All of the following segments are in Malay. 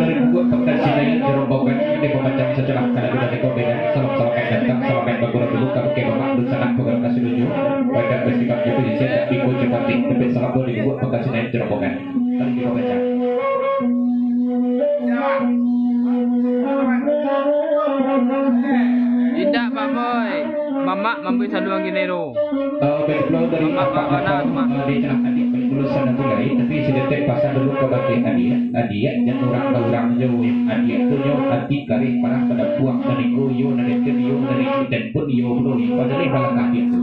Dari buku pentas ini dirombongan di pembacaan sejenak karena kita rekomendasi salam-salam yang datang salam yang berguna dulu kalau ke bapak dan sanak program kasih tujuh baikkan bersikap itu di sini minggu cepat tapi salam dulu dibuat bekasi naik jerobogan tadi kita baca tidak Pak Boy Mama mampu saluang ginero Betul dari apa di tengah adik lulusan itu lain tapi sedetik pasal dulu ke bagian adik dan orang jauh adik punya hati kari parang pada puang dari yo dari yo dari dan pun yo belum pada ni malah kaki itu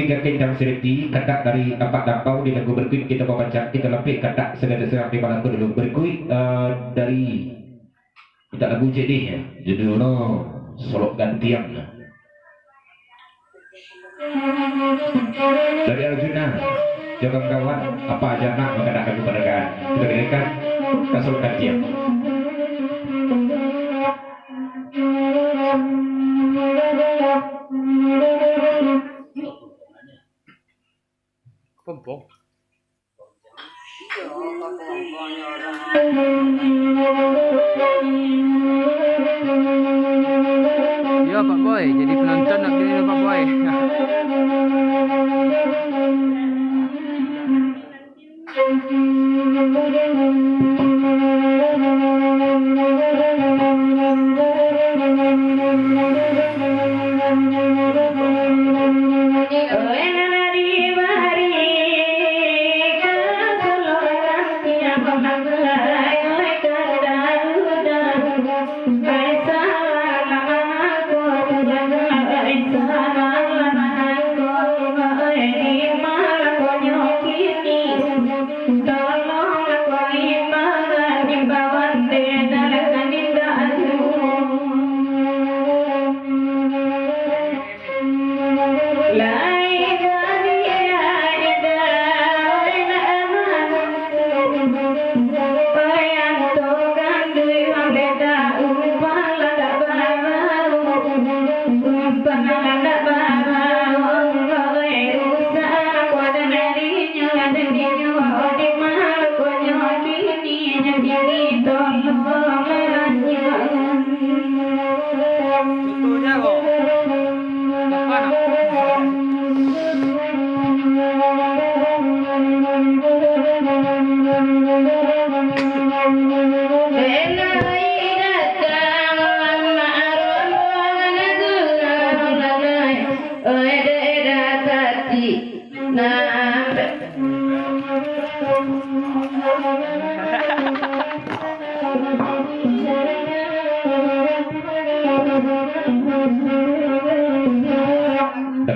ketika kita serti kata dari empat dampau di lagu berkuit kita baca kita lepik kata segala-segala di mana dulu berkuit dari kita lagu jadi ya judulnya Solok Gantian dari Arjuna jangan kawan apa aja nak mengadakan keberdekaan kita dengarkan Solok Gantian Pompong. Ya Pak Boy, jadi penonton nak gini Pak Boy.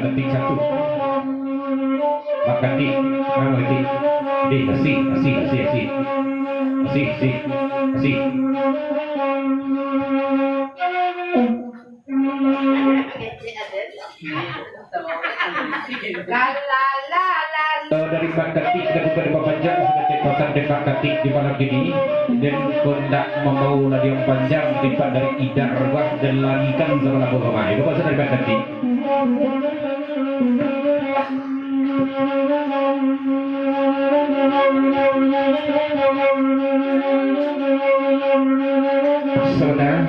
Ketik satu makan di asih dari Pak Ketik kita buka di panjang sebagai pasar di Pak Ketik di malam ini dan kondak membawa ladiang panjang tiba dari idar wah dan larikan sama lagu rumah itu pasar dari Pak Ketik saudara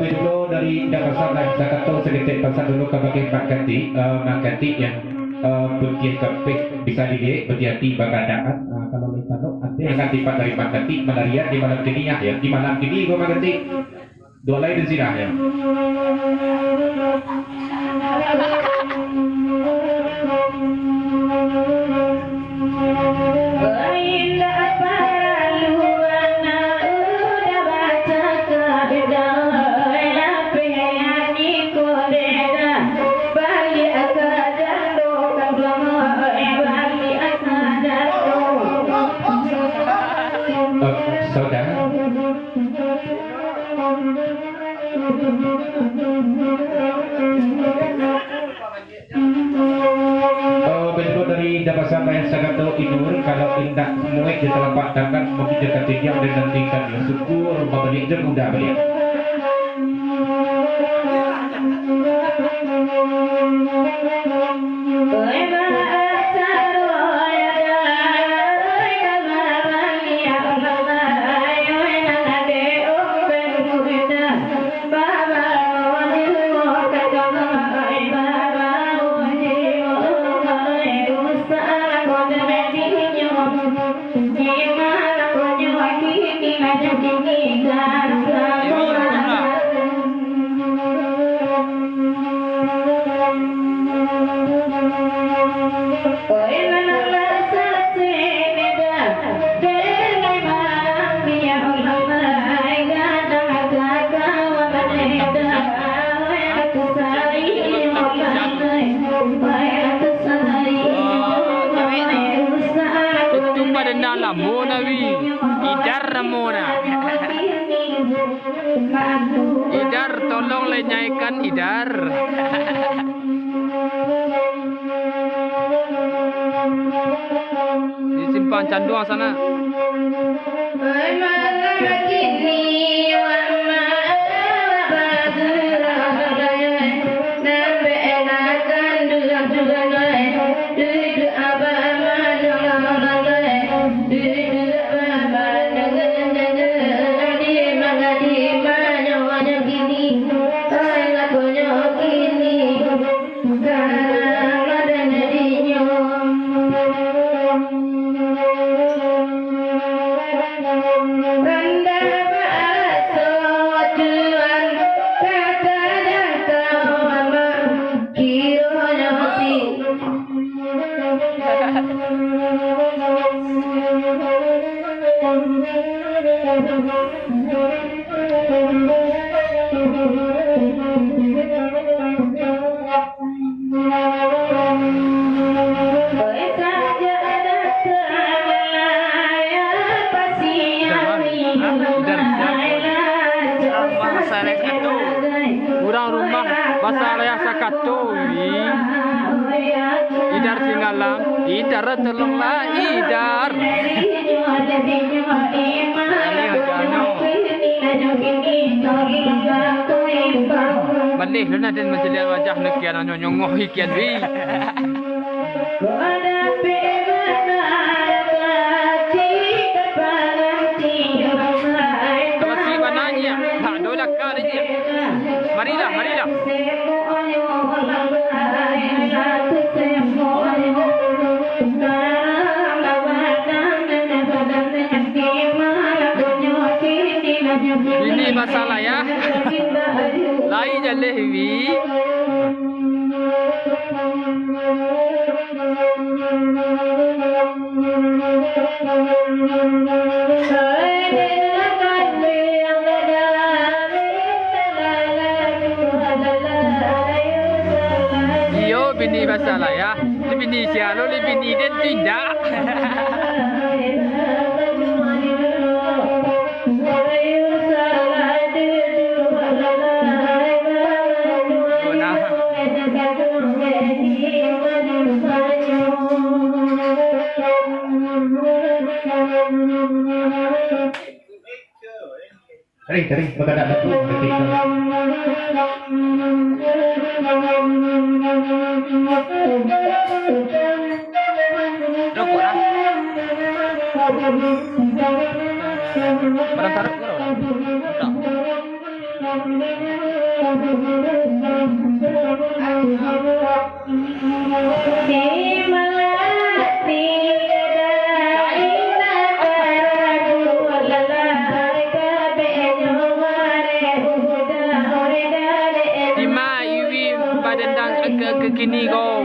Video dari Dapasar dan Sakato sedikit pasal dulu kebagai Makati yang berkian kepik bisa dilihat berhati bagadaan kalau misalnya ada yang tipat dari Makati melarian di malam kini ya di malam kini gua Makati dua lain di sini ya. Saudara bentuk dari Dapasar yang sangat tahu inur kalau indah semua di telapak tangan mungkin dekat yang dan nantikan ya syukur membeli dan mudah beli. Idar, tolong lenyaikan Idar. Disimpan canduang sana. Kurang rumah pasal yang sakatoi. Idar tinggalan, Idar tolonglah Idar. Benih lu nanti menjelian wajah nekian nyonyoh ikian wi. Terima mananya, tak dola kali dia. Marilah, marilah. Ini masalah ya. Lain je lewi. Yo bini masalah ya. Bini siapa? Lo bini dia tidak. Teri, maka tak betul ketika rokok lah. Barang taruh ke orang. Ima iwi badendang ke kini go.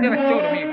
Ini recur nih.